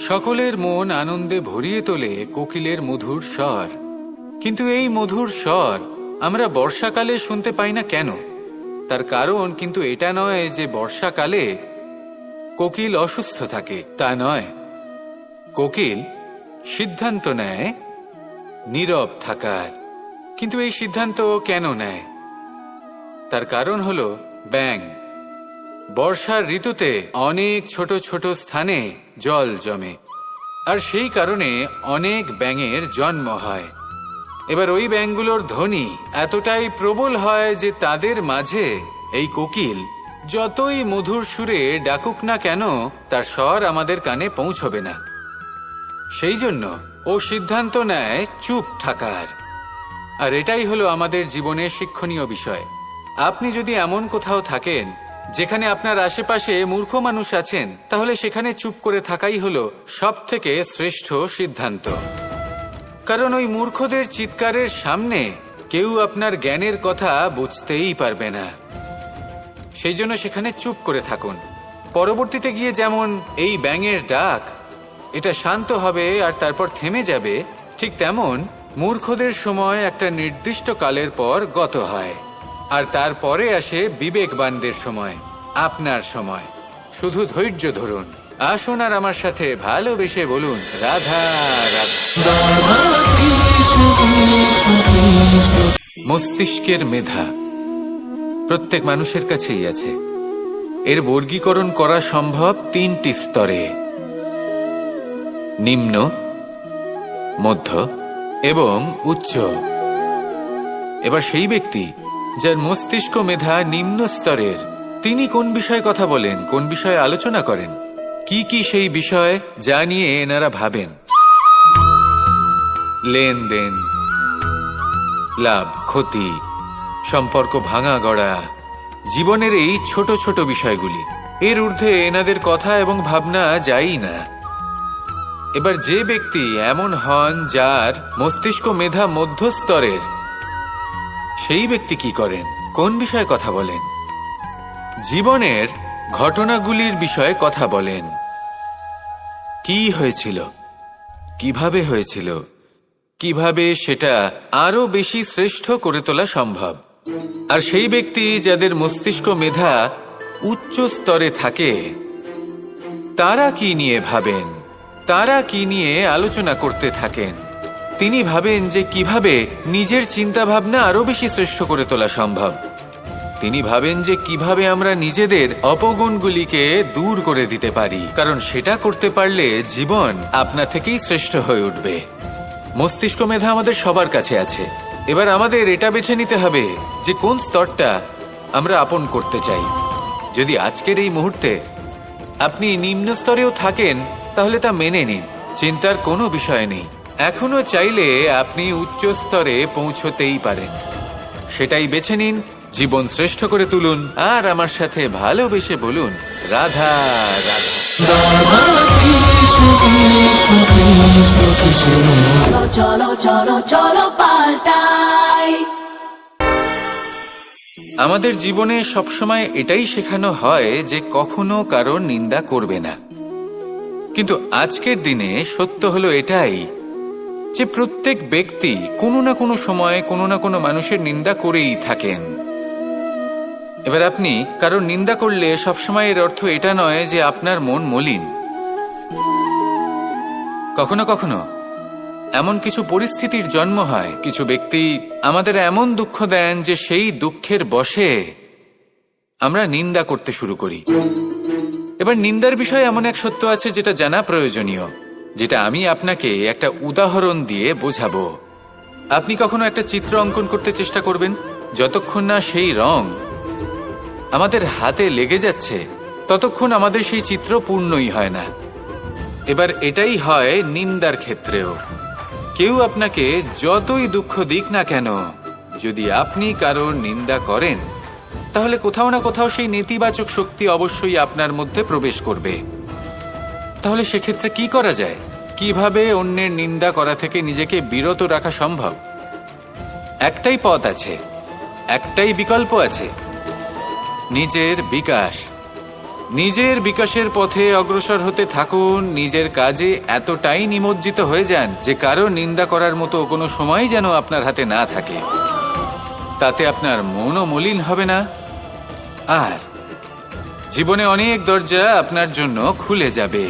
সকলের মন আনন্দে ভরিয়ে তোলে কোকিলের মধুর স্বর। কিন্তু এই মধুর স্বর আমরা বর্ষাকালে শুনতে পাই না কেন? তার কারণ কিন্তু এটা নয় যে বর্ষাকালে কোকিল অসুস্থ থাকে, তা নয়। কোকিল সিদ্ধান্ত নেয় নীরব থাকার। কিন্তু এই সিদ্ধান্ত কেন নেয়? তার কারণ হলো ব্যাঙ। বর্ষার ঋতুতে অনেক ছোট ছোট স্থানে জল জমে, আর সেই কারণে অনেক ব্যাঙের জন্ম হয়। এবার ওই ব্যাঙগুলোর ধ্বনি এতটাই প্রবল হয় যে তাদের মাঝে এই কোকিল যতই মধুর সুরে ডাকুক না কেন, তার স্বর আমাদের কানে পৌঁছবে না। সেই জন্য ও সিদ্ধান্ত নেয় চুপ থাকার। আর এটাই হলো আমাদের জীবনে শিক্ষণীয় বিষয়। আপনি যদি এমন কোথাও থাকেন যেখানে আপনার আশেপাশে মূর্খ মানুষ আছেন, তাহলে সেখানে চুপ করে থাকাই হলো সবথেকে শ্রেষ্ঠ সিদ্ধান্ত। কারণ ওই মূর্খদের চিৎকারের সামনে কেউ আপনার জ্ঞানের কথা বুঝতেই পারবে না। সেই জন্য সেখানে চুপ করে থাকুন। পরবর্তীতে গিয়ে যেমন এই ব্যাঙের ডাক এটা শান্ত হবে আর তারপর থেমে যাবে, ঠিক তেমন মূর্খদের সময় একটা নির্দিষ্ট কালের পর গত হয়। আর তারপরে আসে বিবেকবানদের সময়, আপনার সময়। শুধু ধৈর্য ধরুন। আসুন আর আমার সাথে ভালোবেসে বলুন রাধা রাধা। মস্তিষ্কের মেধা প্রত্যেক মানুষের কাছেই আছে। এর বর্গীকরণ করা সম্ভব তিনটি স্তরে: নিম্ন, মধ্য এবং উচ্চ। এবার সেই ব্যক্তি যার মস্তিষ্ক মেধা নিম্ন স্তরের, তিনি কোন বিষয়ে কথা বলেন, কোন বিষয়ে আলোচনা করেন, কি কি সেই বিষয় যা নিয়ে এনারা ভাবেন? লেনদেন, লাভ ক্ষতি, সম্পর্ক ভাঙা গড়া, জীবনের এই ছোট ছোট বিষয়গুলি। এর ঊর্ধ্বে এনাদের কথা এবং ভাবনা যায়ই না। এবার যে ব্যক্তি এমন হন যার মস্তিষ্ক মেধা মধ্যস্তরের, সেই ব্যক্তি কি করেন, কোন বিষয়ে কথা বলেন? জীবনের ঘটনাগুলির বিষয়ে কথা বলেন। কি হয়েছিল, কিভাবে হয়েছিল, কিভাবে সেটা আরো বেশি শ্রেষ্ঠ করে তোলা সম্ভব। আর সেই ব্যক্তি যাদের মস্তিষ্ক মেধা উচ্চ স্তরে থাকে, তারা কি নিয়ে ভাবেন, তারা কি নিয়ে আলোচনা করতে থাকেন? তিনি ভাবেন যে কিভাবে নিজের চিন্তা ভাবনা আরো বেশি শ্রেষ্ঠ করে তোলা সম্ভব। তিনি ভাবেন যে কিভাবে আমরা নিজেদের অপগুণগুলিকে দূর করে দিতে পারি, কারণ সেটা করতে পারলে জীবন আপনা থেকেই শ্রেষ্ঠ হয়ে উঠবে। মস্তিষ্ক মেধা আমাদের সবার কাছে আছে। এবার আমাদের এটা বেছে নিতে হবে যে কোন স্তরটা আমরা আপন করতে চাই। যদি আজকের এই মুহূর্তে আপনি নিম্ন স্তরেও থাকেন, তাহলে তা মেনে নিন, চিন্তার কোনো বিষয় নেই। এখনো চাইলে আপনি উচ্চ স্তরে পৌঁছতেই পারেন। সেটাই বেছে নিন, জীবন শ্রেষ্ঠ করে তুলুন, আর আমার সাথে ভালোবেসে বলুন রাধা রাধা। চলো চলো চলো পাল্টাই। আমাদের জীবনে সবসময় এটাই শেখানো হয় যে কখনো কারোর নিন্দা করবে না। কিন্তু আজকের দিনে সত্য হলো এটাই যে প্রত্যেক ব্যক্তি কোনো না কোনো সময় কোনো না কোনো মানুষের নিন্দা করেই থাকেন। এবার আপনি কারোর নিন্দা করলে সবসময় এর অর্থ এটা নয় যে আপনার মন মলিন। কখনো কখনো এমন কিছু পরিস্থিতির জন্ম হয়, কিছু ব্যক্তি আমাদের এমন দুঃখ দেন যে সেই দুঃখের বশে আমরা নিন্দা করতে শুরু করি। এবার নিন্দার বিষয়ে এমন এক সত্য আছে যেটা জানা প্রয়োজনীয়, যেটা আমি আপনাকে একটা উদাহরণ দিয়ে বোঝাবো। আপনি কখনো একটা চিত্র অঙ্কন করতে চেষ্টা করবেন, যতক্ষণ না সেই রং আমাদের হাতে লেগে যাচ্ছে ততক্ষণ আমাদের সেই চিত্র পূর্ণই হয় না। এবার এটাই হয় নিন্দার ক্ষেত্রেও। কেউ আপনাকে যতই দুঃখ দিক না কেন, যদি আপনি কারোর নিন্দা করেন, তাহলে কোথাও না কোথাও সেই নেতিবাচক শক্তি অবশ্যই আপনার মধ্যে প্রবেশ করবে। তাহলে সেক্ষেত্রে কি করা যায়? কিভাবে অন্যের নিন্দা করা থেকে নিজেকে বিরত রাখা সম্ভব? একটাই পথ আছে, একটাই বিকল্প আছে, নিজের বিকাশ। নিজের বিকাশের পথে অগ্রসর হতে থাকুন, নিজের কাজে এতটাই নিমজ্জিত হয়ে যান যে কারো নিন্দা করার মতো কোনো সময় যেন আপনার হাতে না থাকে। তাতে আপনার মনও মলিন হবে না, আর জীবনে অনেক দরজা আপনার জন্য খুলে যাবে।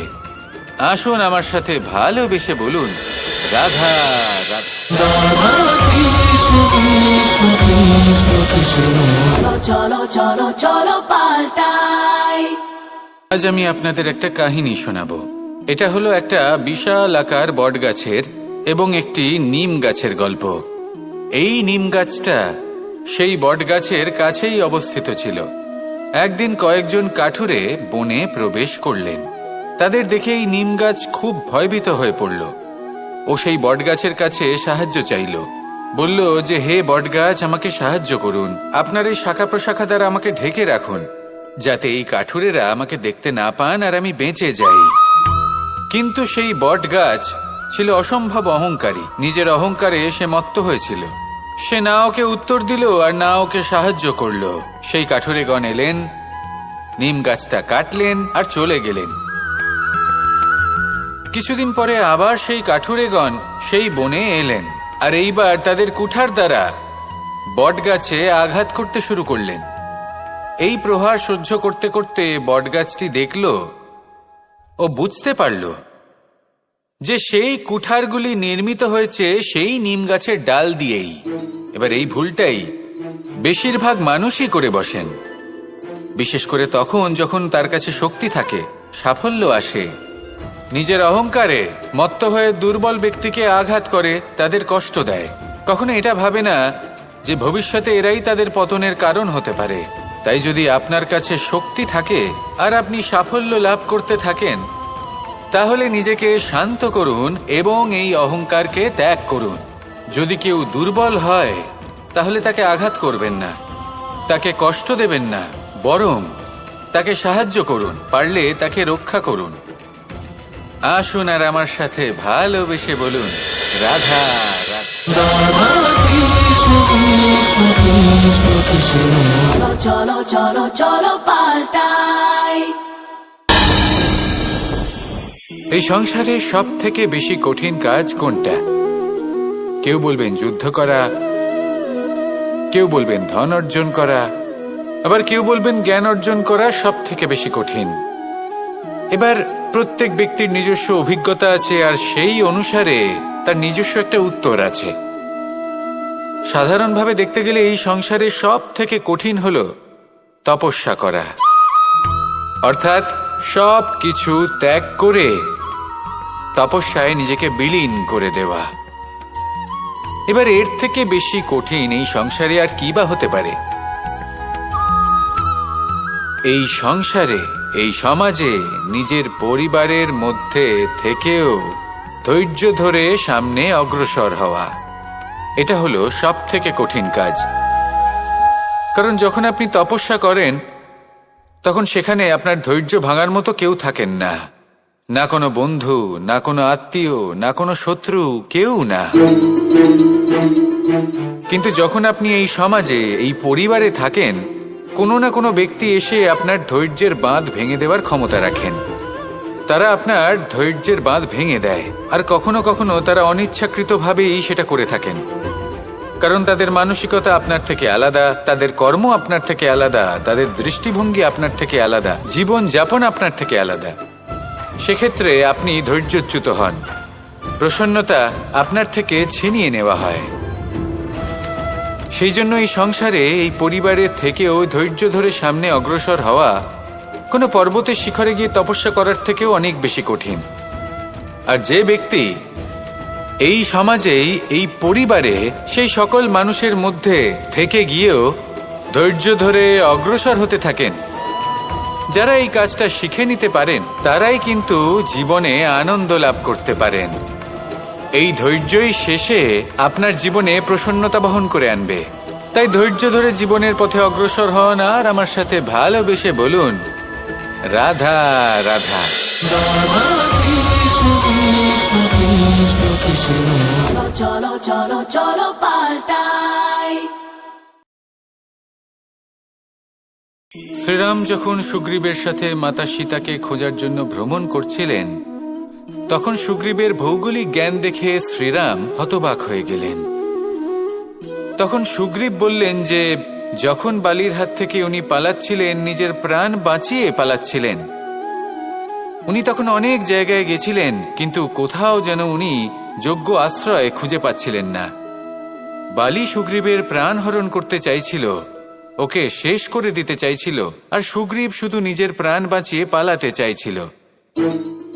আসুন আমার সাথে ভালোবেসে বলুন, রাধা রাধা। চলো চলো চলো পাল্টাই। আজ আমি আপনাদের একটা কাহিনী শোনাবো। এটা হলো একটা বিশাল আকার বট গাছের এবং একটি নিম গাছের গল্প। এই নিম গাছটা সেই বট গাছের কাছেই অবস্থিত ছিল। একদিন কয়েকজন কাঠুরে বনে প্রবেশ করলেন। তাদের দেখে এই নিম গাছ খুব ভয়ভীত হয়ে পড়ল ও সেই বট গাছের কাছে সাহায্য চাইল। বলল যে, হে বট গাছ, আমাকে সাহায্য করুন, আপনার এই শাখা প্রশাখা দ্বারা আমাকে ঢেকে রাখুন, যাতে এই কাঠুরেরা আমাকে দেখতে না পান আর আমি বেঁচে যাই। কিন্তু সেই বট গাছ ছিল অসম্ভব অহংকারী। নিজের অহংকারে সে মত্ত হয়েছিল। সে না ওকে উত্তর দিল আর না ওকে সাহায্য করল। সেই কাঠুরেগণ এলেন, নিম গাছটা কাটলেন আর চলে গেলেন। কিছুদিন পরে আবার সেই কাঠুরেগণ সেই বনে এলেন, আর এইবার তাদের কুঠার দ্বারা বট গাছে আঘাত করতে শুরু করলেন। এই প্রহার সহ্য করতে করতে বটগাছটি দেখল ও বুঝতে পারল যে সেই কুঠারগুলি নির্মিত হয়েছে সেই নিম গাছের ডাল দিয়েই। এবার এই ভুলটাই বেশিরভাগ মানুষই করে বসেন, বিশেষ করে তখন যখন তার কাছে শক্তি থাকে, সাফল্য আসে। নিজের অহংকারে মত্ত হয়ে দুর্বল ব্যক্তিকে আঘাত করে, তাদের কষ্ট দেয়। কখনো এটা ভাবে না যে ভবিষ্যতে এরাই তাদের পতনের কারণ হতে পারে। তাই যদি আপনার কাছে শক্তি থাকে আর আপনি সাফল্য লাভ করতে থাকেন, তাহলে নিজেকে শান্ত করুন এবং এই অহংকারকে ত্যাগ করুন। যদি কেউ দুর্বল হয় তাহলে তাকে আঘাত করবেন না, তাকে কষ্ট দেবেন না, বরং তাকে সাহায্য করুন, পারলে তাকে রক্ষা করুন। আসুন আর আমার সাথে ভালোবেসে বলুন, রাধা রাধা। চলো চলো চলো পাল্টাই। এই সংসারে সব থেকে বেশি কঠিন কাজ কোনটা? কেউ বলবেন যুদ্ধ করা, কেউ বলবেন ধন অর্জন করা, আবার কেউ বলবেন জ্ঞান অর্জন করা সব থেকে বেশি কঠিন। এবার প্রত্যেক ব্যক্তির নিজস্ব অভিজ্ঞতা আছে আর সেই অনুসারে তার নিজস্ব একটা উত্তর আছে। সাধারণভাবে দেখতে গেলে এই সংসারে সব থেকে কঠিন হলো তপস্যা করা, অর্থাৎ সব কিছু ত্যাগ করে তপস্যায় নিজেকে বিলীন করে দেওয়া। এবার এর থেকে বেশি কঠিন এই সংসারে আর কি বা হতে পারে? এই সংসারে, এই সমাজে, নিজের পরিবারের মধ্যে থেকেও ধৈর্য ধরে সামনে অগ্রসর হওয়া, এটা হলো সব থেকে কঠিন কাজ। কারণ যখন আপনি তপস্যা করেন তখন সেখানে আপনার ধৈর্য ভাঙার মতো কেউ থাকেন না, না কোনো বন্ধু, না কোনো আত্মীয়, না কোনো শত্রু, কেউ না। কিন্তু যখন আপনি এই সমাজে, এই পরিবারে থাকেন, কোনো না কোনো ব্যক্তি এসে আপনার ধৈর্যের বাঁধ ভেঙে দেওয়ার ক্ষমতা রাখেন। তারা আপনার ধৈর্যের বাঁধ ভেঙে দেয়, আর কখনো কখনো তারা অনিচ্ছাকৃতভাবেই সেটা করে থাকেন। কারণ তাদের মানসিকতা আপনার থেকে আলাদা, তাদের কর্ম আপনার থেকে আলাদা, তাদের দৃষ্টিভঙ্গি আপনার থেকে আলাদা, জীবন যাপন আপনার থেকে আলাদা। সেক্ষেত্রে আপনি ধৈর্যচ্যুত হন, প্রসন্নতা আপনার থেকে ছিনিয়ে নেওয়া হয়। সেই জন্য এই সংসারে, এই পরিবারের থেকেও ধৈর্য ধরে সামনে অগ্রসর হওয়া কোনো পর্বতের শিখরে গিয়ে তপস্যা করার থেকেও অনেক বেশি কঠিন। আর যে ব্যক্তি এই সমাজেই, এই পরিবারে, সেই সকল মানুষের মধ্যে থেকে গিয়েও ধৈর্য ধরে অগ্রসর হতে থাকেন, যারা এই কাজটা শিখে নিতে পারেন, তারাই কিন্তু জীবনে আনন্দ লাভ করতে পারেন। এই ধৈর্যই শেষে আপনার জীবনে প্রসন্নতা বহন করে আনবে। তাই ধৈর্য ধরে জীবনের পথে অগ্রসর হন আর আমার সাথে ভালোবেসে বলুন, রাধা রাধা। চলো চলো চলো পাল্টাই। শ্রীরাম যখন সুগ্রীবের সাথে মাতা সীতাকে খোঁজার জন্য ভ্রমণ করছিলেন, তখন সুগ্রীবের ভৌগোলিক জ্ঞান দেখে শ্রীরাম হতবাক হয়ে গেলেন। তখন সুগ্রীব বললেন যে যখন বালির হাত থেকে উনি পালাচ্ছিলেন, নিজের প্রাণ বাঁচিয়ে পালাচ্ছিলেন, উনি তখন অনেক জায়গায় গেছিলেন, কিন্তু কোথাও যেন উনি যোগ্য আশ্রয় খুঁজে পাচ্ছিলেন না। বালি সুগ্রীবের প্রাণ হরণ করতে চাইছিল, ওকে শেষ করে দিতে চাইছিল, আর সুগ্রীব শুধু নিজের প্রাণ বাঁচিয়ে পালাতে চাইছিল।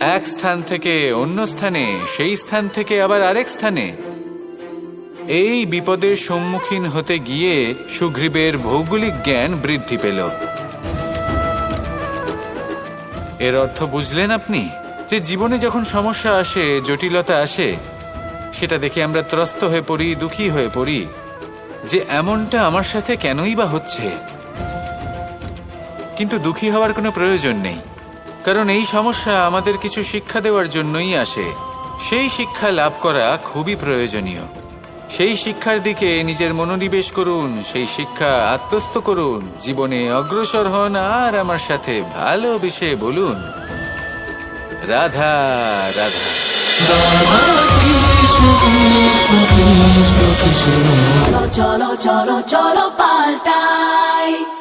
এক স্থান থেকে অন্য স্থানে, সেই স্থান থেকে আবার আরেক স্থানে। এই বিপদের সম্মুখীন হতে গিয়ে সুগ্রীবের ভৌগোলিক জ্ঞান বৃদ্ধি পেল। এর অর্থ বুঝলেন আপনি? যে জীবনে যখন সমস্যা আসে, জটিলতা আসে, সেটা দেখে আমরা ত্রস্ত হয়ে পড়ি, দুঃখী হয়ে পড়ি যে এমনটা আমার সাথে কেনই বা হচ্ছে। কিন্তু দুঃখী হওয়ার কোনো প্রয়োজন নেই, কারণ এই সমস্যা আমাদের কিছু শিক্ষা দেওয়ার জন্যই আসে। সেই শিক্ষা লাভ করা খুবই প্রয়োজনীয়। সেই শিক্ষার দিকে নিজের মনোনিবেশ করুন, সেই শিক্ষা আত্মস্থ করুন, জীবনে অগ্রসর হন, আর আমার সাথে ভালোবেসে বলুন, Radha Radha. cholo, cholo, cholo, cholo, paltai.